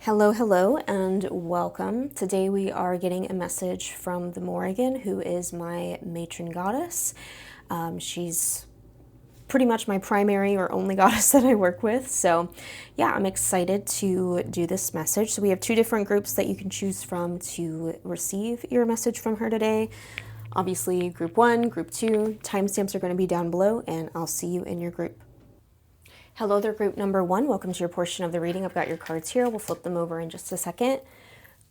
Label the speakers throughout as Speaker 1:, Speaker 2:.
Speaker 1: Hello, hello, and welcome. Today we are getting a message from the Mórrígan, who is my matron goddess. She's pretty much my primary or only goddess that I work with. So yeah, I'm excited to do this message. So we have two different groups that you can choose from to receive your message from her today. Obviously, group 1, group 2, timestamps are going to be down below, and I'll see you in your group. Hello there, group number 1. Welcome to your portion of the reading. I've got your cards here. We'll flip them over in just a second.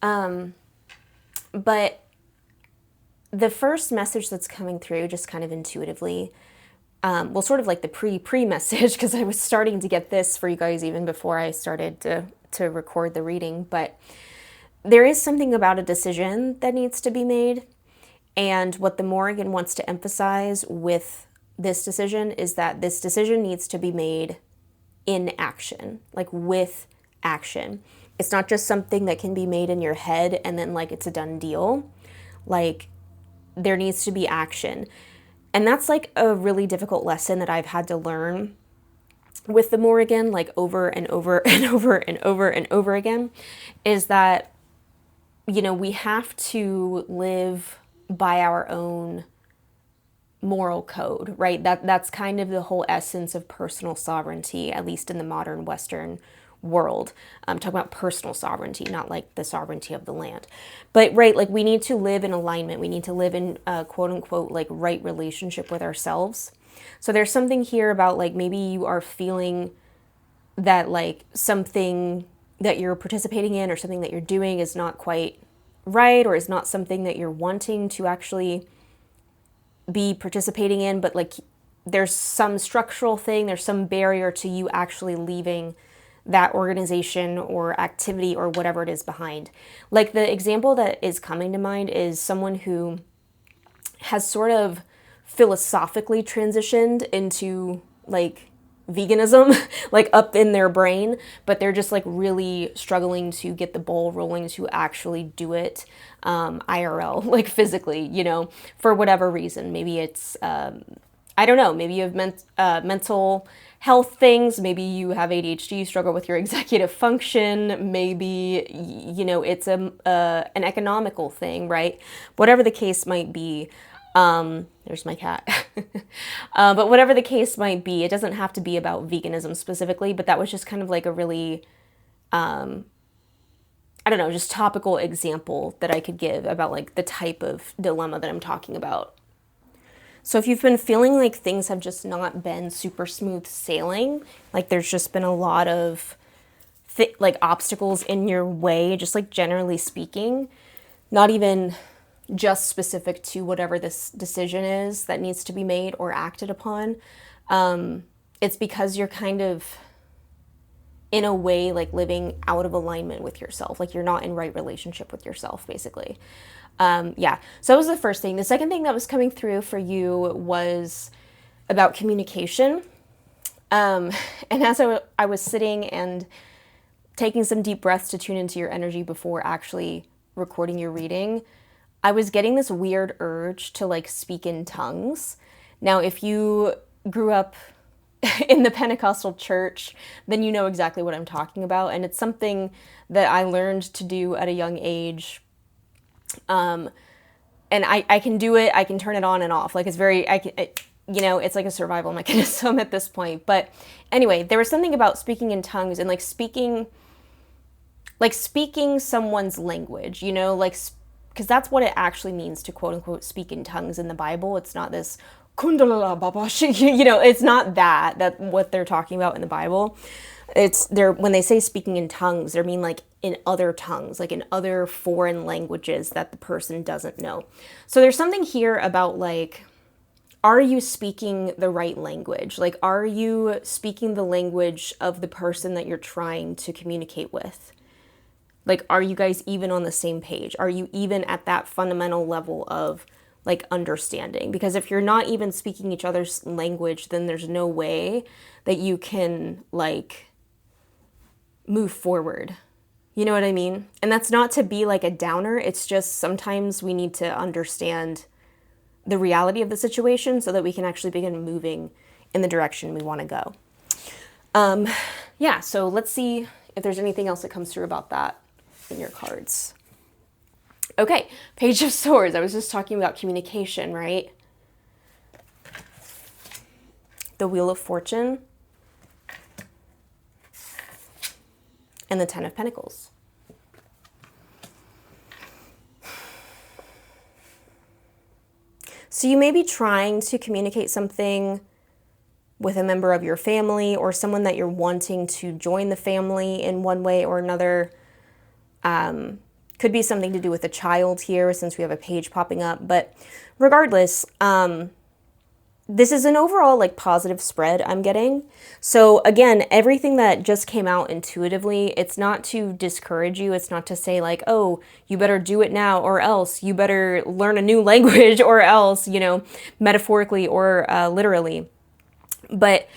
Speaker 1: But the first message that's coming through, just kind of intuitively, well, sort of like the pre-message, because I was starting to get this for you guys even before I started to record the reading, but there is something about a decision that needs to be made. And what the Mórrígan wants to emphasize with this decision is that this decision needs to be made in action, like with action. It's not just something that can be made in your head and then like it's a done deal. Like there needs to be action. And that's like a really difficult lesson that I've had to learn with the Mórrígan, like over and over and over and over and over again, is that, you know, we have to live by our own moral code, right? That's kind of the whole essence of personal sovereignty, at least in the modern Western world. I'm talking about personal sovereignty, not like the sovereignty of the land. But right, like we need to live in alignment. We need to live in a quote unquote like right relationship with ourselves. So there's something here about like maybe you are feeling that like something that you're participating in or something that you're doing is not quite right, or is not something that you're wanting to actually be participating in, but like there's some structural thing, there's some barrier to you actually leaving that organization or activity or whatever it is behind. Like the example that is coming to mind is someone who has sort of philosophically transitioned into like veganism, like up in their brain, but they're just like really struggling to get the ball rolling to actually do it IRL, like physically, you know, for whatever reason. Maybe it's, I don't know, maybe you have mental health things, maybe you have ADHD, you struggle with your executive function, maybe, you know, it's an economical thing, right? Whatever the case might be. There's my cat. But whatever the case might be, it doesn't have to be about veganism specifically, but that was just kind of like a really, I don't know, just topical example that I could give about like the type of dilemma that I'm talking about. So if you've been feeling like things have just not been super smooth sailing, like there's just been a lot of like obstacles in your way, just like generally speaking, not even just specific to whatever this decision is that needs to be made or acted upon. It's because you're kind of, in a way, like living out of alignment with yourself. Like you're not in right relationship with yourself, basically. Yeah, so that was the first thing. The second thing that was coming through for you was about communication. And as I was sitting and taking some deep breaths to tune into your energy before actually recording your reading, I was getting this weird urge to like speak in tongues. Now, if you grew up in the Pentecostal church, then you know exactly what I'm talking about. And it's something that I learned to do at a young age. And I can do it. I can turn it on and off. Like it's very, you know, it's like a survival mechanism at this point. But anyway, there was something about speaking in tongues and like speaking someone's language, you know, like because that's what it actually means to quote unquote speak in tongues in the Bible. It's not this kundalala baba, you know, it's not that what they're talking about in the Bible. It's when they say speaking in tongues, they mean like in other tongues, like in other foreign languages that the person doesn't know. So there's something here about like, are you speaking the right language? Like, are you speaking the language of the person that you're trying to communicate with? Like, are you guys even on the same page? Are you even at that fundamental level of like understanding? Because if you're not even speaking each other's language, then there's no way that you can like move forward. You know what I mean? And that's not to be like a downer. It's just sometimes we need to understand the reality of the situation so that we can actually begin moving in the direction we want to go. Yeah, so let's see if there's anything else that comes through about that in your cards. Okay, Page of Swords. I was just talking about communication, right? The Wheel of Fortune. And the Ten of Pentacles. So you may be trying to communicate something with a member of your family or someone that you're wanting to join the family in one way or another. Could be something to do with a child here since we have a page popping up. But regardless, this is an overall like positive spread I'm getting. So again, everything that just came out intuitively, it's not to discourage you. It's not to say like, oh, you better do it now or else you better learn a new language or else, you know, metaphorically or literally. But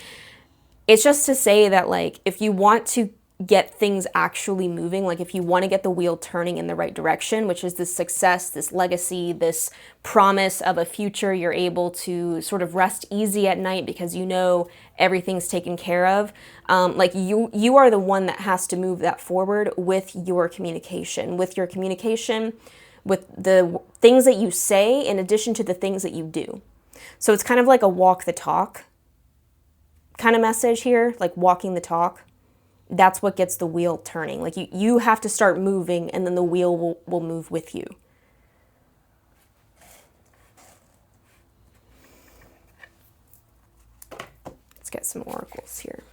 Speaker 1: it's just to say that like, if you want to get things actually moving, like if you want to get the wheel turning in the right direction, which is this success, this legacy, this promise of a future, you're able to sort of rest easy at night because you know everything's taken care of. Like you are the one that has to move that forward with your communication, with the things that you say in addition to the things that you do. So it's kind of like a walk the talk kind of message here, like walking the talk. That's what gets the wheel turning. Like you have to start moving and then the wheel will move with you. Let's get some oracles here.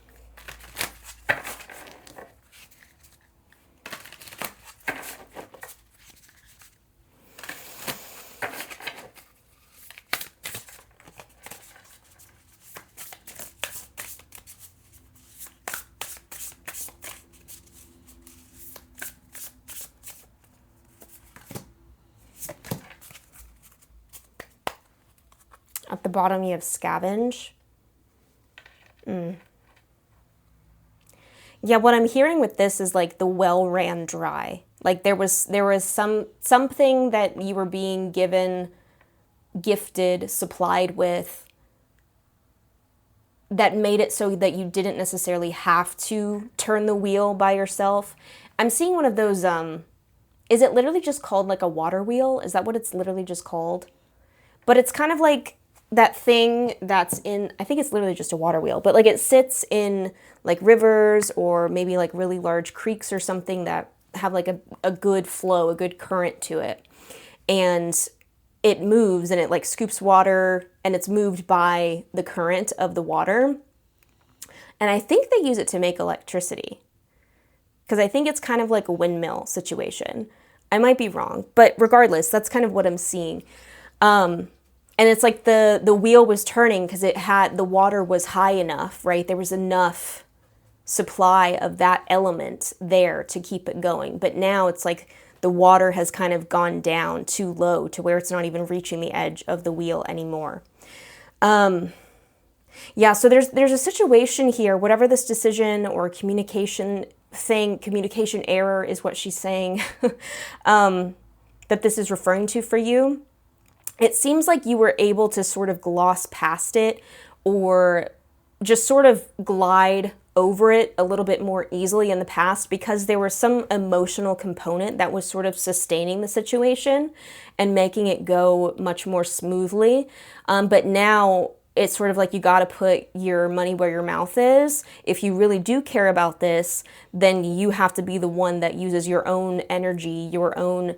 Speaker 1: At the bottom, you have scavenge. Yeah, what I'm hearing with this is like the well ran dry. Like there was something that you were being given, gifted, supplied with that made it so that you didn't necessarily have to turn the wheel by yourself. I'm seeing one of those, is it literally just called like a water wheel? Is that what it's literally just called? But it's kind of like that thing that's in, I think it's literally just a water wheel, but like it sits in like rivers or maybe like really large creeks or something that have like a good flow, a good current to it. And it moves and it like scoops water and it's moved by the current of the water. And I think they use it to make electricity because I think it's kind of like a windmill situation. I might be wrong, but regardless, that's kind of what I'm seeing. And it's like the wheel was turning because the water was high enough, right? There was enough supply of that element there to keep it going. But now it's like the water has kind of gone down too low to where it's not even reaching the edge of the wheel anymore. Yeah, so there's a situation here, whatever this decision or communication error is what she's saying, that this is referring to for you. It seems like you were able to sort of gloss past it or just sort of glide over it a little bit more easily in the past because there was some emotional component that was sort of sustaining the situation and making it go much more smoothly. But now it's sort of like you got to put your money where your mouth is. If you really do care about this, then you have to be the one that uses your own energy, your own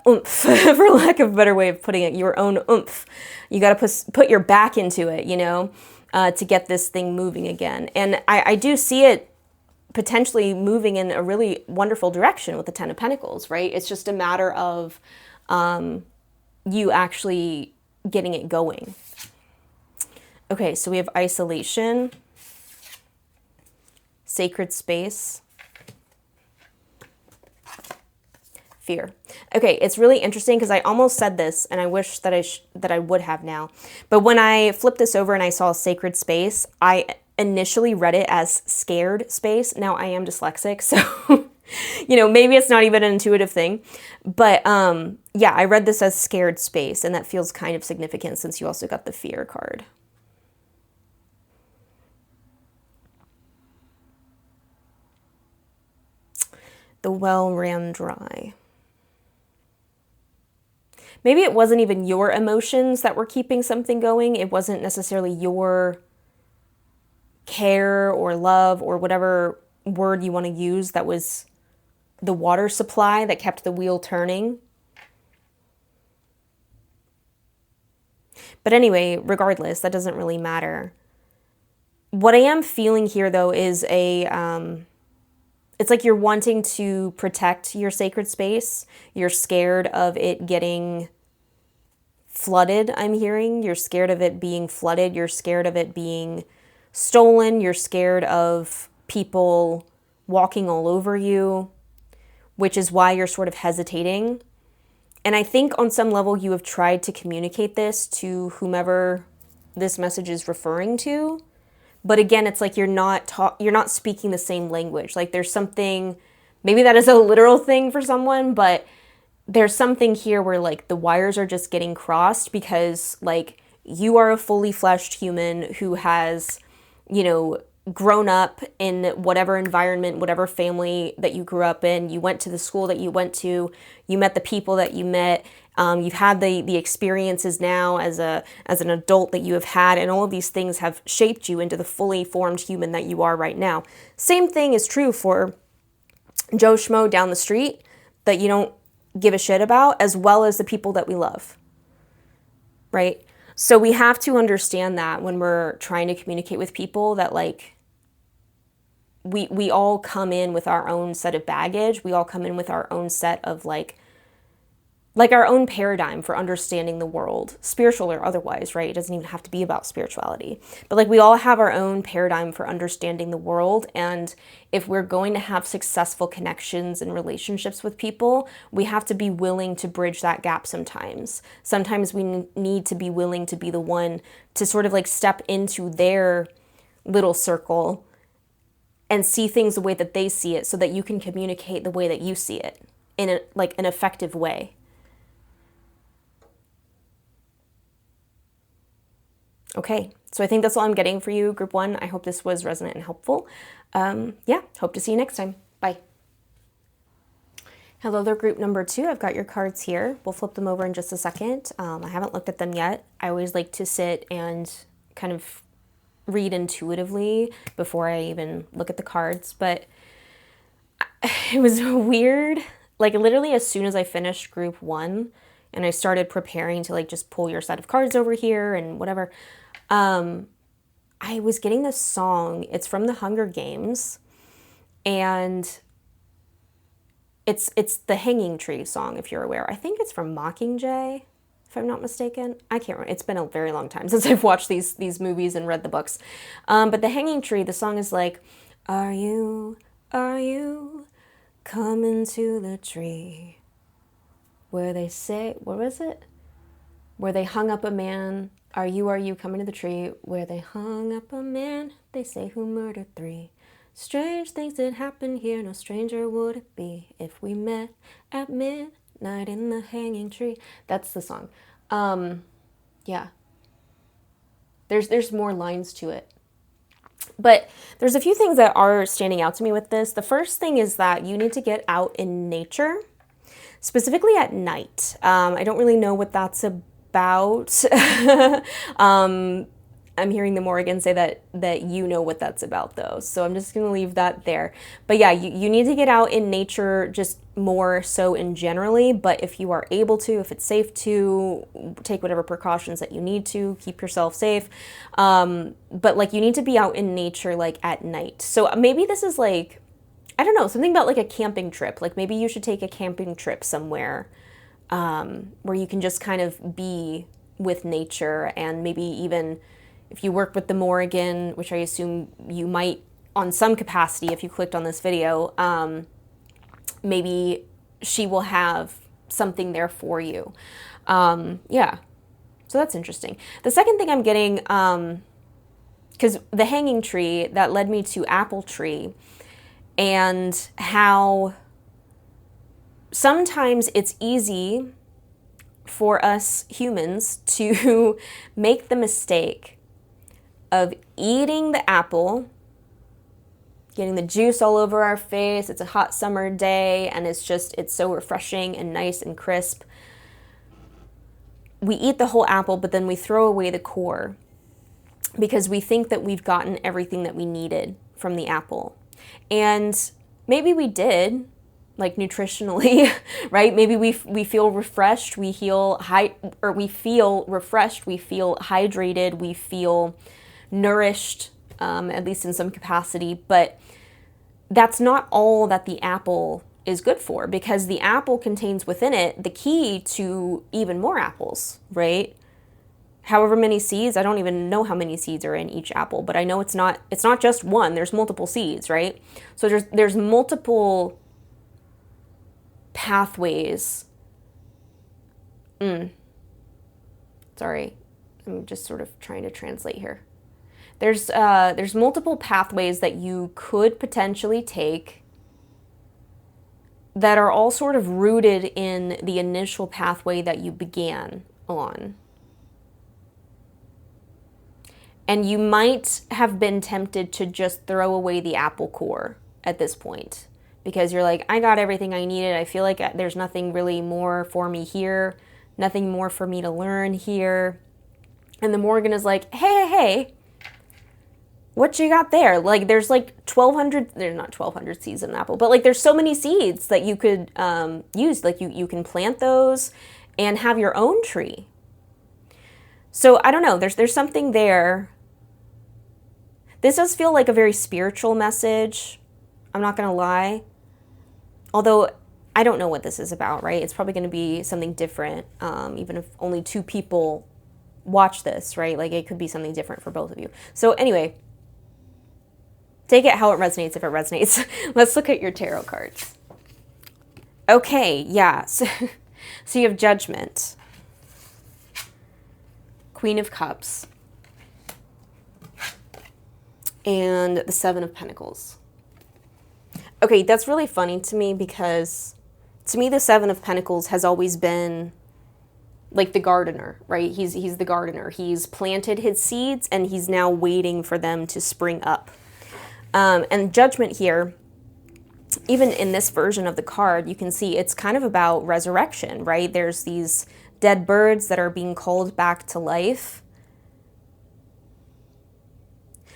Speaker 1: oomph, for lack of a better way of putting it, your own oomph. You got to put your back into it, you know, to get this thing moving again. And I do see it potentially moving in a really wonderful direction with the Ten of Pentacles, right? It's just a matter of you actually getting it going. Okay, so we have isolation, sacred space, fear. Okay, it's really interesting because I almost said this and I wish that I would have now. But when I flipped this over and I saw sacred space, I initially read it as scared space. Now I am dyslexic, so you know, maybe it's not even an intuitive thing. But yeah, I read this as scared space and that feels kind of significant since you also got the fear card. The well ran dry. Maybe it wasn't even your emotions that were keeping something going. It wasn't necessarily your care or love or whatever word you want to use that was the water supply that kept the wheel turning. But anyway, regardless, that doesn't really matter. What I am feeling here, though, is it's like you're wanting to protect your sacred space. You're scared of it getting flooded, I'm hearing. You're scared of it being flooded. You're scared of it being stolen. You're scared of people walking all over you, which is why you're sort of hesitating. And I think on some level you have tried to communicate this to whomever this message is referring to. But again, it's like you're not speaking the same language. Like there's something, maybe that is a literal thing for someone, but there's something here where like the wires are just getting crossed because like you are a fully fleshed human who has, you know, grown up in whatever environment, whatever family that you grew up in. You went to the school that you went to, you met the people that you met, you've had the experiences now as an adult that you have had, and all of these things have shaped you into the fully formed human that you are right now. Same thing is true for Joe Schmo down the street that you don't give a shit about, as well as the people that we love, right? So we have to understand that when we're trying to communicate with people that like we all come in with our own set of baggage. We all come in with our own set of like our own paradigm for understanding the world, spiritual or otherwise, right? It doesn't even have to be about spirituality. But like we all have our own paradigm for understanding the world. And if we're going to have successful connections and relationships with people, we have to be willing to bridge that gap sometimes. Sometimes we need to be willing to be the one to sort of like step into their little circle and see things the way that they see it so that you can communicate the way that you see it in an effective way. Okay, so I think that's all I'm getting for you, Group 1. I hope this was resonant and helpful. Yeah, hope to see you next time. Bye. Hello there, Group number 2. I've got your cards here. We'll flip them over in just a second. I haven't looked at them yet. I always like to sit and kind of read intuitively before I even look at the cards, but it was weird. Like literally as soon as I finished Group 1 and I started preparing to like just pull your set of cards over here and whatever, I was getting this song. It's from the Hunger Games, and it's the Hanging Tree song, if you're aware. I think it's from Mockingjay, if I'm not mistaken. I can't remember. It's been a very long time since I've watched these movies and read the books. But the Hanging Tree, the song is like, are you coming to the tree where they say, what was it? Where they hung up a man. Are you coming to the tree where they hung up a man? They say who murdered 3. Strange things that happen here, no stranger would it be if we met at midnight in the hanging tree. That's the song. Yeah. There's more lines to it. But there's a few things that are standing out to me with this. The first thing is that you need to get out in nature, specifically at night. I don't really know what that's about. I'm hearing the Mórrígan say that you know what that's about, though. So I'm just going to leave that there. But yeah, you need to get out in nature just more so in generally. But if you are able to, if it's safe to, take whatever precautions that you need to, keep yourself safe. But like you need to be out in nature like at night. So maybe this is like, I don't know, something about like a camping trip. Like maybe you should take a camping trip somewhere where you can just kind of be with nature, and maybe even if you work with the Mórrígan, which I assume you might on some capacity if you clicked on this video, maybe she will have something there for you. Yeah, so that's interesting. The second thing I'm getting, because the hanging tree, that led me to apple tree, and how sometimes it's easy for us humans to make the mistake of eating the apple getting the juice all over our face. It's a hot summer day and it's so refreshing and nice and crisp. We eat the whole apple, but then we throw away the core because we think that we've gotten everything that we needed from the apple. And maybe we did, like nutritionally, right? Maybe we feel refreshed, we feel refreshed, we feel hydrated, we feel nourished, at least in some capacity, but that's not all that the apple is good for, because the apple contains within it the key to even more apples, right? However many seeds, I don't even know how many seeds are in each apple, but I know it's not just one, there's multiple seeds, right? So there's multiple pathways. Sorry, I'm just sort of trying to translate here. There's multiple pathways that you could potentially take that are all sort of rooted in the initial pathway that you began on. And you might have been tempted to just throw away the apple core at this point, because you're like, I got everything I needed. I feel like there's nothing really more for me here, nothing more for me to learn here. And the Mórrígan is like, hey, what you got there? Like, there's like 1,200, there's not 1,200 seeds in an apple, but like there's so many seeds that you could use. Like you can plant those and have your own tree. So I don't know, there's something there. This does feel like a very spiritual message. I'm not gonna lie. Although I don't know what this is about, right? It's probably gonna be something different, even if only 2 people watch this, right? Like it could be something different for both of you. So anyway, take it how it resonates if it resonates. Let's look at your tarot cards. Okay, yeah. So you have Judgment, Queen of Cups, and the 7 of Pentacles. Okay, that's really funny to me because to me the 7 of Pentacles has always been like the gardener, right? He's the gardener. He's planted his seeds and he's now waiting for them to spring up. And Judgment here, even in this version of the card, you can see it's kind of about resurrection, right? There's these dead birds that are being called back to life.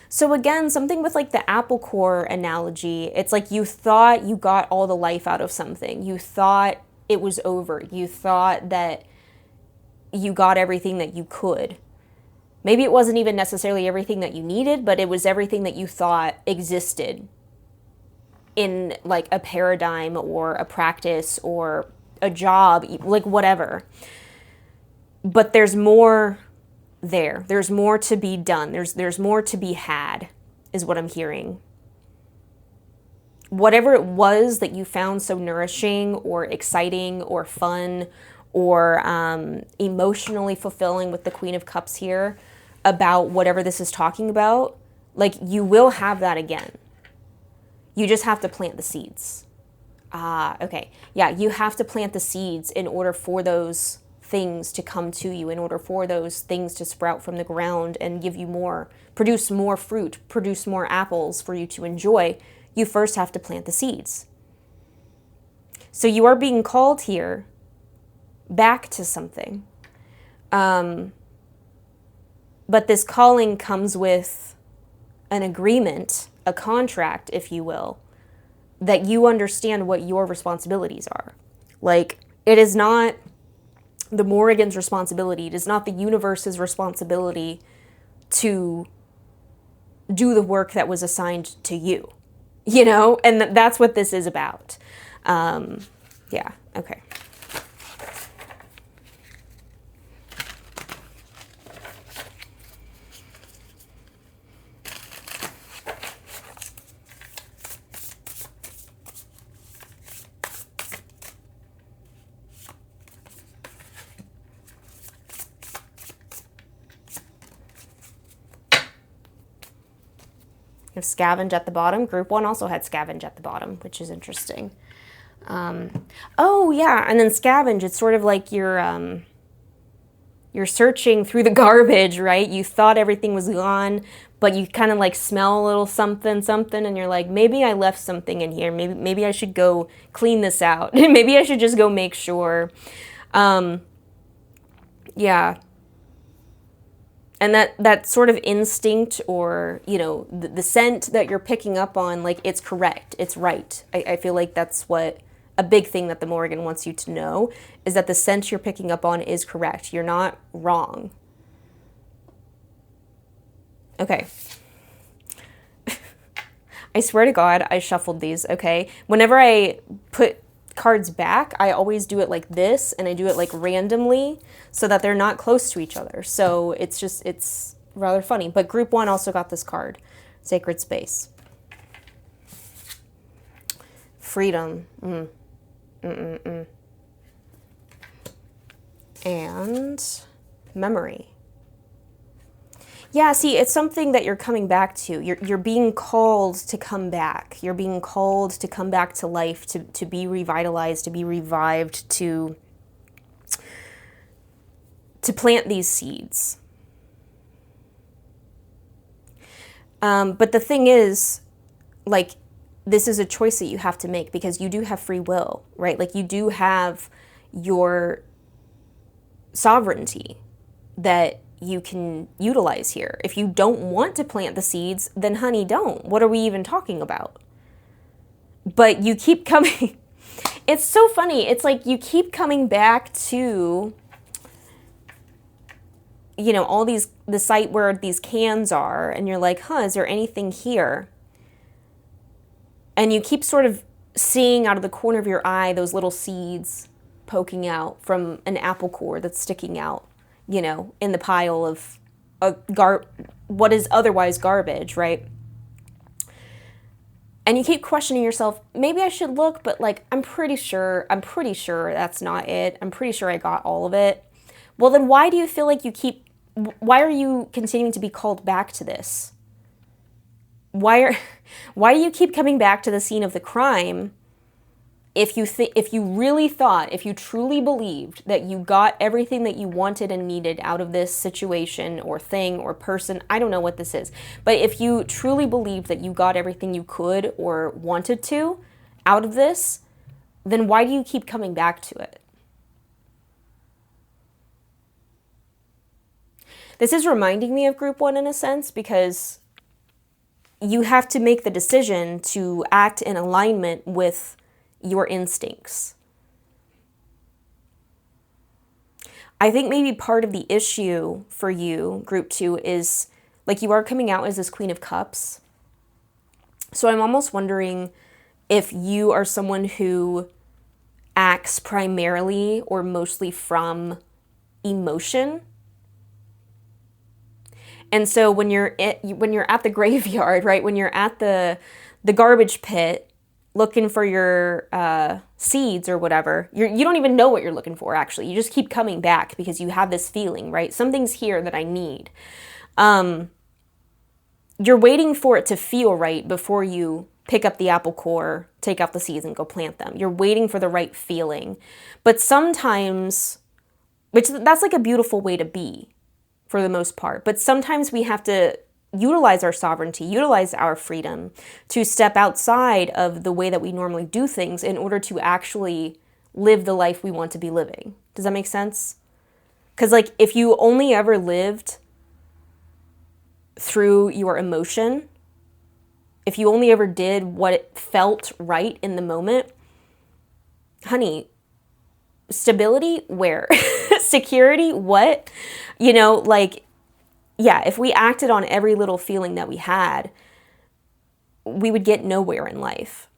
Speaker 1: So again, something with like the apple core analogy, it's like you thought you got all the life out of something. You thought it was over. You thought that you got everything that you could. Maybe it wasn't even necessarily everything that you needed, but it was everything that you thought existed in like a paradigm or a practice or a job, like whatever. But there's more there. There's more to be done. There's more to be had, is what I'm hearing. Whatever it was that you found so nourishing or exciting or fun or emotionally fulfilling with the Queen of Cups here about whatever this is talking about, like you will have that again. You just have to plant the seeds. Okay. Yeah, you have to plant the seeds in order for those things to come to you, in order for those things to sprout from the ground and give you more, produce more fruit, produce more apples for you to enjoy. You first have to plant the seeds. So you are being called here back to something. But this calling comes with an agreement, a contract, if you will, that you understand what your responsibilities are. Like, it is not the Mórrígan's responsibility, it is not the universe's responsibility to do the work that was assigned to you, you know? And that's what this is about. Yeah, okay. Scavenge at the bottom. Group 1 also had scavenge at the bottom, which is interesting. Oh yeah, and then scavenge, it's sort of like you're You're searching through the garbage, right? You thought everything was gone, but you kind of like smell a little something, something, and you're like, maybe I left something in here. Maybe I should go clean this out. Maybe I should just go make sure. Yeah. And that sort of instinct, or, you know, the scent that you're picking up on, like, it's correct. It's right. I feel like that's what a big thing that the Mórrígan wants you to know, is that the scent you're picking up on is correct. You're not wrong. Okay. I swear to God, I shuffled these, okay? Whenever I put cards back, I always do it like this, and I do it like randomly so that they're not close to each other. So it's rather funny. But group 1 also got this card, Sacred Space. Freedom. And memory. Yeah, see, it's something that you're coming back to. You're being called to come back. You're being called to come back to life, to be revitalized, to be revived, to plant these seeds. But the thing is, like, this is a choice that you have to make, because you do have free will, right? Like, you do have your sovereignty that you can utilize here. If you don't want to plant the seeds, then honey, don't. What are we even talking about? But you keep coming. It's so funny. It's like you keep coming back to, you know, the site where these cans are, and you're like, huh, is there anything here? And you keep sort of seeing out of the corner of your eye those little seeds poking out from an apple core that's sticking out, you know, in the pile of what is otherwise garbage, right? And you keep questioning yourself, maybe I should look, but like, I'm pretty sure that's not it. I'm pretty sure I got all of it. Well, then why do you feel like why are you continuing to be called back to this? Why do you keep coming back to the scene of the crime if you truly believed that you got everything that you wanted and needed out of this situation or thing or person? I don't know what this is. But if you truly believed that you got everything you could or wanted to out of this, then why do you keep coming back to it? This is reminding me of group 1 in a sense, because you have to make the decision to act in alignment with your instincts. I think maybe part of the issue for you, group 2, is like you are coming out as this Queen of Cups. So I'm almost wondering if you are someone who acts primarily or mostly from emotion. And so when you're at the graveyard, right, when you're at the garbage pit looking for your seeds or whatever, you don't even know what you're looking for, actually. You just keep coming back because you have this feeling, right? Something's here that I need. You're waiting for it to feel right before you pick up the apple core, take out the seeds, and go plant them. You're waiting for the right feeling. But sometimes, that's like a beautiful way to be, for the most part. But sometimes we have to utilize our sovereignty, utilize our freedom to step outside of the way that we normally do things in order to actually live the life we want to be living. Does that make sense? Because like, if you only ever lived through your emotion, if you only ever did what felt right in the moment, honey, stability, where? Security, what? You know, like, yeah, if we acted on every little feeling that we had, we would get nowhere in life.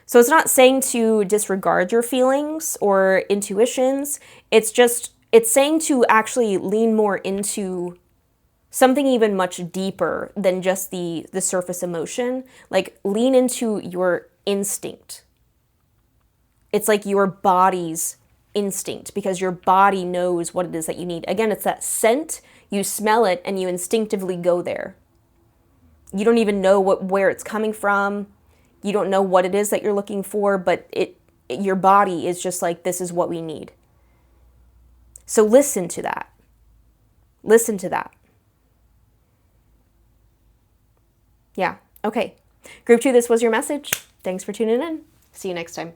Speaker 1: So it's not saying to disregard your feelings or intuitions. It's saying to actually lean more into something even much deeper than just the surface emotion. Like, lean into your instinct. It's like your body's instinct, because your body knows what it is that you need. Again, it's that scent. You smell it and you instinctively go there. You don't even know where it's coming from. You don't know what it is that you're looking for, but your body is just like, this is what we need. So listen to that. Listen to that. Yeah. Okay. Group 2, this was your message. Thanks for tuning in. See you next time.